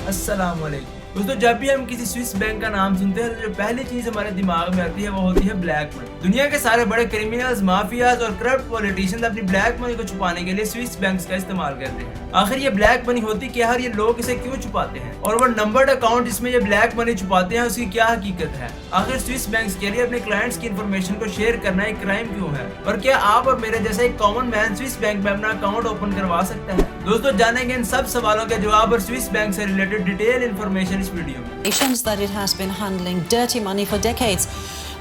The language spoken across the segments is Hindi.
अस्सलाम वालेकुम। दोस्तों, जब भी हम किसी स्विस बैंक का नाम सुनते हैं तो जो पहली चीज हमारे दिमाग में आती है वो होती है ब्लैक मनी। दुनिया के सारे बड़े क्रिमिनल्स, माफियाज और करप्ट पॉलिटिशियंस अपनी ब्लैक मनी को छुपाने के लिए स्विस बैंक्स का इस्तेमाल करते हैं। आखिर ये ब्लैक मनी होती क्या है और ये लोग इसे क्यों छुपाते हैं, और वो नंबर्ड अकाउंट जिसमें ये ब्लैक मनी छुपाते हैं उसकी क्या हकीकत है। आखिर स्विस बैंक्स के लिए अपने क्लाइंट्स की इन्फॉर्मेशन को शेयर करना एक क्राइम क्यों है, और क्या आप और मेरे जैसा एक कॉमन मैन स्विस बैंक में अपना अकाउंट ओपन करवा सकता है। दोस्तों, जानेंगे इन सब सवालों के जवाब और स्विस बैंक से रिलेटेड डिटेल इन्फॉर्मेशन इस वीडियो में। That it has been handling dirty money for decades.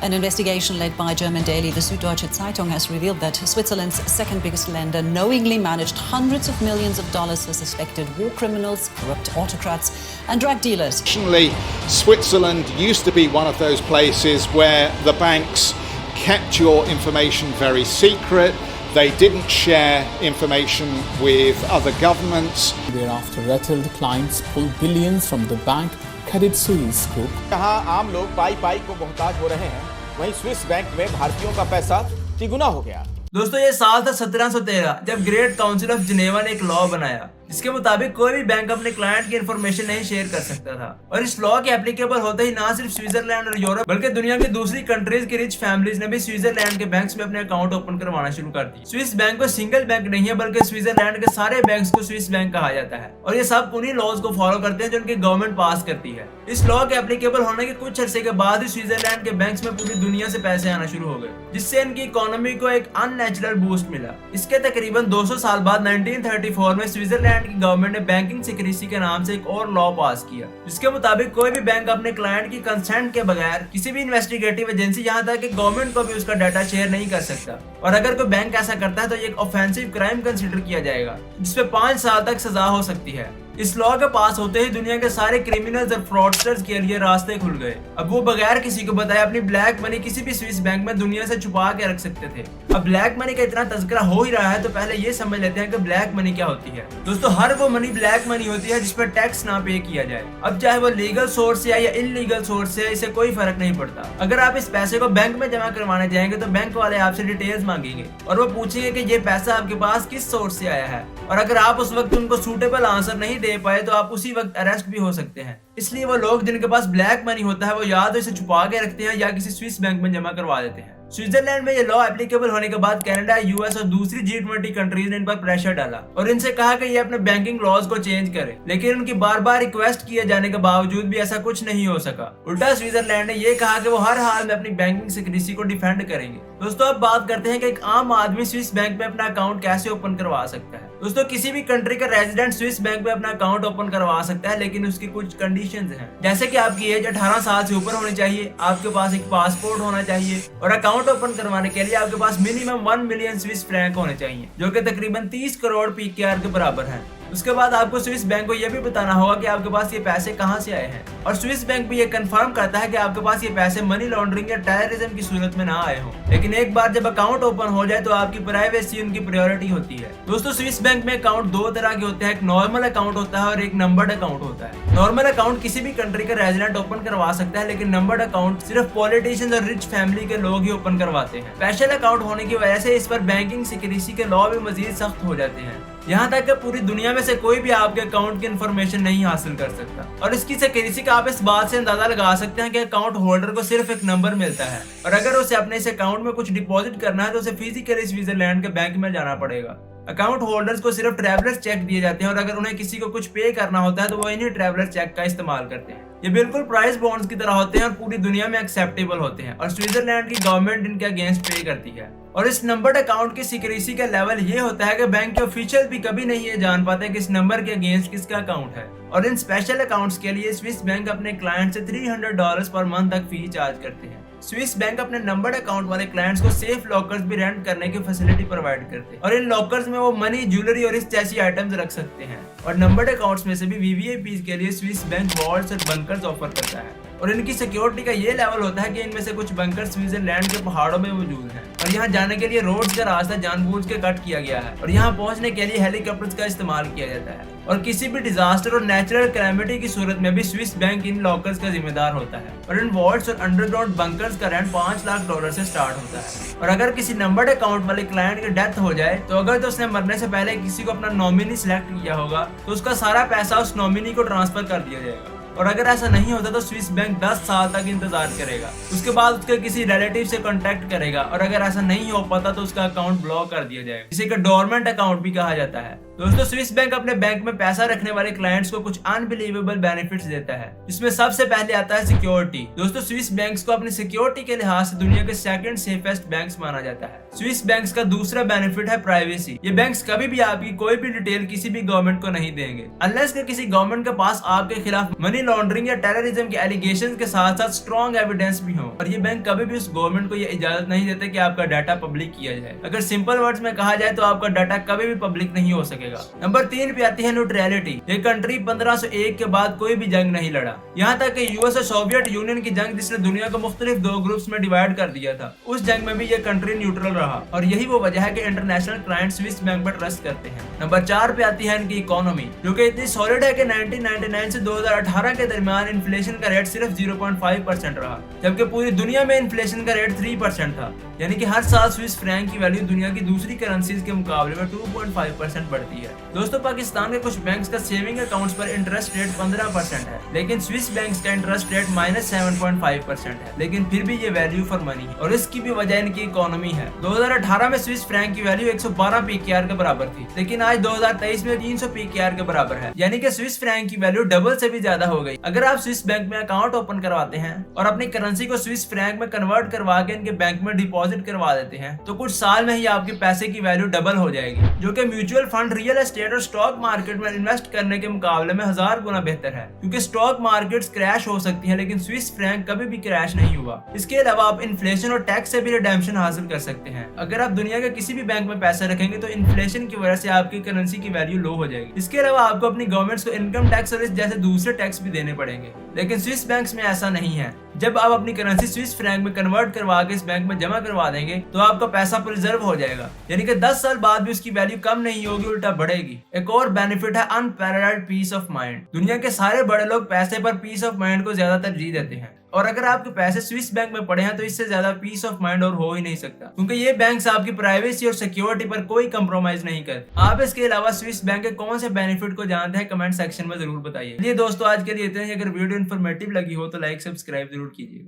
An investigation led by German daily The Süddeutsche Zeitung has revealed that Switzerland's second biggest lender knowingly managed hundreds of millions of dollars for suspected war criminals, corrupt autocrats and drug dealers. Traditionally, Switzerland used to be one of those places where the banks kept your information very secret. They didn't share information with other governments. Thereafter, rattled clients pulled billions from the bank Credit Suisse Group. जहां आम लोग पाई को मोहताज हो रहे हैं, वहीं स्विस बैंक में भारतीयों का पैसा तिगुना हो गया। दोस्तों, ये साल था 1713 जब ग्रेट काउंसिल ऑफ जिनेवा ने एक लॉ बनाया जिसके मुताबिक कोई भी बैंक अपने क्लाइंट की इन्फॉर्मेशन नहीं शेयर कर सकता था। और इस लॉ के एप्लीकेबल होते ही ना सिर्फ स्विट्जरलैंड और यूरोप बल्कि दुनिया की दूसरी कंट्रीज की रिच फैमिलीज ने भी स्विट्जरलैंड के बैंक्स में अपने अकाउंट ओपन करवाना शुरू कर दी। स्विस बैंक को सिंगल बैंक नहीं है बल्कि स्विट्जरलैंड के सारे बैंक्स को स्विस बैंक कहा जाता है, और ये सब उन्हीं लॉज को फॉलो करते हैं जो उनकी गवर्नमेंट पास करती है। इस लॉ के एप्लीकेबल होने के कुछ अर्से के बाद ही स्विट्जरलैंड के बैंक्स में पूरी दुनिया से पैसे आना शुरू हो गए, जिससे इनकी इकोनॉमी को एक अननेचुरल बूस्ट मिला। इसके तकरीबन 200 साल बाद 1934 में स्विट्जरलैंड की गवर्नमेंट ने बैंकिंग सिक्रेसी के नाम से एक और लॉ पास किया, जिसके मुताबिक कोई भी बैंक अपने क्लाइंट की कंसेंट के बगैर किसी भी इन्वेस्टिगेटिव एजेंसी, यहाँ तक कि गवर्नमेंट को भी उसका डाटा शेयर नहीं कर सकता। और अगर कोई बैंक ऐसा करता है तो ये एक ऑफेंसिव क्राइम कंसीडर किया जाएगा, जिसपे 5 साल तक सजा हो सकती है। इस लॉ के पास होते ही दुनिया के सारे क्रिमिनल्स और फ्रॉडस्टर्स के लिए रास्ते खुल गए। अब वो बगैर किसी को बताए अपनी ब्लैक मनी किसी भी स्विस बैंक में दुनिया से छुपा के रख सकते थे। अब ब्लैक मनी का इतना तज़किरा हो ही रहा है तो पहले ये समझ लेते हैं कि ब्लैक मनी क्या होती है। दोस्तों, हर वो मनी ब्लैक मनी होती है जिस पर टैक्स ना पे किया जाए। अब चाहे वो लीगल सोर्स से या इलीगल सोर्स से, इसे कोई फर्क नहीं पड़ता। अगर आप इस पैसे को बैंक में जमा करवाने जाएंगे तो बैंक वाले आपसे डिटेल्स मांगेंगे और वो पूछेंगे कि ये पैसा आपके पास किस सोर्स से आया है, और अगर आप उस वक्त उनको सूटेबल आंसर नहीं दे पाए तो आप उसी वक्त अरेस्ट भी हो सकते हैं। इसलिए वो लोग जिनके पास ब्लैक मनी होता है वो या तो इसे छुपा के रखते हैं या किसी स्विस बैंक में जमा करवा देते हैं। स्विट्जरलैंड में ये लॉ एप्लीकेबल होने के बाद कनाडा, यूएस और दूसरी G20 कंट्रीज ने इन पर प्रेशर डाला और इनसे कहा कि ये अपने बैंकिंग लॉज को चेंज करें, लेकिन उनकी बार बार रिक्वेस्ट किए जाने के बावजूद भी ऐसा कुछ नहीं हो सका। उल्टा स्विट्जरलैंड ने ये कहा कि वो हर हाल में अपनी बैंकिंग सिक्रेसी को डिफेंड करेंगे। दोस्तों, अब बात करते हैं कि एक आम आदमी स्विस बैंक में अपना अकाउंट कैसे ओपन करवा सकता है। दोस्तों, किसी भी कंट्री का रेजिडेंट स्विस बैंक में अपना अकाउंट ओपन करवा सकता है, लेकिन उसकी कुछ कंडीशंस हैं, जैसे कि आपकी एज 18 साल से ऊपर होनी चाहिए, आपके पास एक पासपोर्ट होना चाहिए, और अकाउंट ओपन करवाने के लिए आपके पास मिनिमम 1 मिलियन स्विस फ्रैंक होने चाहिए, जो कि तकरीबन 30 करोड़ PKR के बराबर है। उसके बाद आपको स्विस बैंक को यह भी बताना होगा कि आपके पास ये पैसे कहां से आए हैं, और स्विस बैंक भी ये कंफर्म करता है कि आपके पास ये पैसे मनी लॉन्ड्रिंग या टेररिज्म की सूरत में ना आए हों। लेकिन एक बार जब अकाउंट ओपन हो जाए तो आपकी प्राइवेसी उनकी प्रायोरिटी होती है। दोस्तों, स्विस बैंक में अकाउंट 2 तरह के होते हैं, एक नॉर्मल अकाउंट होता है और एक नंबर्ड अकाउंट होता है। नॉर्मल अकाउंट किसी भी कंट्री का रेजिडेंट ओपन करवा सकता है, लेकिन नंबर्ड अकाउंट सिर्फ पॉलिटिशियंस और रिच फैमिली के लोग ही ओपन करवाते हैं। स्पेशल अकाउंट होने की वजह से इस पर बैंकिंग सिक्रेसी के लॉ भी मजीद सख्त हो जाते हैं, यहाँ तक कि पूरी दुनिया में से कोई भी आपके अकाउंट की इन्फॉर्मेशन नहीं हासिल कर सकता। और इसकी सिक्रेसी का आप इस बात से अंदाजा लगा सकते हैं कि अकाउंट होल्डर को सिर्फ एक नंबर मिलता है, और अगर उसे अपने इस अकाउंट में कुछ डिपॉजिट करना है तो उसे फिजिकली स्विट्जरलैंड के बैंक में जाना पड़ेगा। अकाउंट होल्डर्स को सिर्फ ट्रैवलर्स चेक दिए जाते हैं, और अगर उन्हें किसी को कुछ पे करना होता है तो वो इन्हीं ट्रैवलर्स चेक का इस्तेमाल करते हैं। ये बिल्कुल प्राइस बॉन्ड्स की तरह होते हैं और पूरी दुनिया में एक्सेप्टेबल होते हैं, और स्विट्जरलैंड की गवर्नमेंट इनके अगेंस्ट पे करती है। और इस नंबर्ड अकाउंट की सिक्रेसी का लेवल ये होता है कि बैंक के ऑफिशियल भी कभी नहीं ये जान पाते कि इस नंबर के अगेंस्ट किसका अकाउंट है। और इन स्पेशल अकाउंट्स के लिए स्विस बैंक अपने क्लाइंट से $300 पर मंथ तक फी चार्ज करते हैं। स्विस बैंक अपने नंबर्ड अकाउंट वाले क्लाइंट्स को सेफ लॉकर्स भी रेंट करने की फैसिलिटी प्रोवाइड करते हैं, और इन लॉकर्स में वो मनी, ज्वेलरी और इस जैसी आइटम्स रख सकते हैं। और नंबर्ड अकाउंट्स में से भी VVIPs के लिए स्विस बैंक वॉल्ट्स और बंकर्स ऑफर करता है। और इनकी सिक्योरिटी का ये लेवल होता है कि इनमें से कुछ बंकर स्विट्जरलैंड के पहाड़ों में मौजूद हैं और यहाँ जाने के लिए रोड्स का रास्ता जानबूझ के कट किया गया है और यहाँ पहुंचने के लिए हेलीकॉप्टर्स का इस्तेमाल किया जाता है। और किसी भी डिजास्टर और नेचुरल कैलेमिटी की सूरत में भी स्विस बैंक इन लॉकर्स का जिम्मेदार होता है और इन वॉल्ट्स और अंडरग्राउंड बंकर्स का रेंट $5 लाख से स्टार्ट होता है। और अगर किसी नंबर्ड अकाउंट वाले क्लाइंट की डेथ हो जाए तो अगर तो उसने मरने से पहले किसी को अपना नॉमिनी सिलेक्ट किया होगा तो उसका सारा पैसा उस नॉमिनी को ट्रांसफर कर दिया जाएगा। और अगर ऐसा नहीं होता तो स्विस बैंक 10 साल तक इंतजार करेगा, उसके बाद उसके किसी रिलेटिव से कांटेक्ट करेगा और अगर ऐसा नहीं हो पाता तो उसका अकाउंट ब्लॉक कर दिया जाएगा, जिसे डोरमेंट अकाउंट भी कहा जाता है। दोस्तों स्विस बैंक अपने बैंक में पैसा रखने वाले क्लाइंट्स को कुछ अनबिलीवेबल बेनिफिट्स देता है, जिसमें सबसे पहले आता है सिक्योरिटी। दोस्तों स्विस बैंक्स को अपनी सिक्योरिटी के लिहाज से दुनिया के सेकंड सेफेस्ट बैंक्स माना जाता है। स्विस बैंक्स का दूसरा बेनिफिट है प्राइवेसी। ये बैंक्स कभी भी आपकी कोई भी डिटेल किसी भी गवर्नमेंट को नहीं देंगे अनलेस कि किसी गवर्नमेंट के पास आपके खिलाफ मनी लॉन्ड्रिंग या टेररिज्म के एलिगेशन के साथ साथ स्ट्रॉन्ग एविडेंस भी हो। और ये बैंक कभी भी उस गवर्नमेंट को ये इजाजत नहीं देते कि आपका डाटा पब्लिक किया जाए। अगर सिंपल वर्ड्स में कहा जाए तो आपका डाटा कभी भी पब्लिक नहीं हो सकेगा। नंबर 3 पे आती है न्यूट्रलिटी। ये कंट्री 1501 के बाद कोई भी जंग नहीं लड़ा, यहाँ तक कि यूएस और सोवियत यूनियन की जंग जिसने दुनिया को मुख्तलिफ 2 ग्रुप्स में डिवाइड कर दिया था, उस जंग में भी ये कंट्री न्यूट्रल रहा और यही वो वजह है कि इंटरनेशनल क्लाइंट स्विस बैंक पर ट्रस्ट करते हैं। नंबर 4 पे आती है इनकी इकोनॉमी, जो कि इतनी सॉलिड है कि 1999 से 2018 के दरमियान इन्फ्लेशन का रेट सिर्फ 0.5% रहा, जबकि पूरी दुनिया में इन्फ्लेशन का रेट 3% था। यानी कि हर साल स्विस फ्रैंक की वैल्यू दुनिया की दूसरी करेंसीज के मुकाबले में 2.5% बढ़ती है। दोस्तों पाकिस्तान के कुछ बैंक्स का सेविंग अकाउंट्स पर इंटरेस्ट रेट 15% है, लेकिन स्विस बैंक्स का इंटरेस्ट रेट -7.5% है, लेकिन फिर भी ये वैल्यू फॉर मनी है और इसकी भी वजह इनकी इकोनॉमी है। 2018 में स्विस फ्रैंक की वैल्यू 112 PKR के बराबर थी, लेकिन आज 2023 में 300 PKR के बराबर है, यानी कि स्विस फ्रैंक की वैल्यू डबल से भी ज्यादा हो गई। अगर आप स्विस बैंक में अकाउंट ओपन करवाते हैं और अपनी करेंसी को स्विस फ्रैंक में कन्वर्ट करवा के इनके बैंक में डिपॉजिट करवा देते हैं तो कुछ साल में ही आपके पैसे की वैल्यू डबल हो जाएगी, जो कि म्यूचुअल फंड, रियल एस्टेट और स्टॉक मार्केट में इन्वेस्ट करने के मुकाबले में 1000 गुना बेहतर है। क्योंकि स्टॉक मार्केट्स क्रैश हो सकती है लेकिन स्विस फ्रैंक कभी भी क्रैश नहीं हुआ। इसके अलावा आप इन्फ्लेशन और टैक्स से भी रिडेम्पशन हासिल कर सकते हैं। अगर आप दुनिया के किसी भी बैंक में पैसा रखेंगे तो इन्फ्लेशन की वजह से आपकी करेंसी की वैल्यू लो हो जाएगी। इसके अलावा आपको अपनी गवर्नमेंट्स को इनकम टैक्स और जैसे दूसरे टैक्स भी देने पड़ेंगे, लेकिन स्विस बैंक्स में ऐसा नहीं है। जब आप अपनी करेंसी स्विस फ्रैंक में कन्वर्ट करवा के इस बैंक में जमा करवा देंगे तो आपका पैसा प्रिजर्व हो जाएगा, यानी कि 10 साल बाद भी उसकी वैल्यू कम नहीं होगी, उल्टा बढ़ेगी। एक और बेनिफिट है अनपैरेलल्ड पीस ऑफ माइंड। दुनिया के सारे बड़े लोग पैसे पर पीस ऑफ माइंड को ज्यादा तरजीह देते हैं और अगर आपके पैसे स्विस बैंक में पड़े हैं तो इससे ज्यादा पीस ऑफ माइंड और हो ही नहीं सकता, क्योंकि ये बैंक्स आपकी प्राइवेसी और सिक्योरिटी पर कोई कंप्रोमाइज नहीं करते। आप इसके अलावा स्विस बैंक के कौन से बेनिफिट को जानते हैं कमेंट सेक्शन में जरूर बताइए। ये दोस्तों आज के लिए इतना ही। अगर वीडियो इन्फॉर्मेटिव लगी हो तो लाइक सब्सक्राइब जरूर कीजिएगा।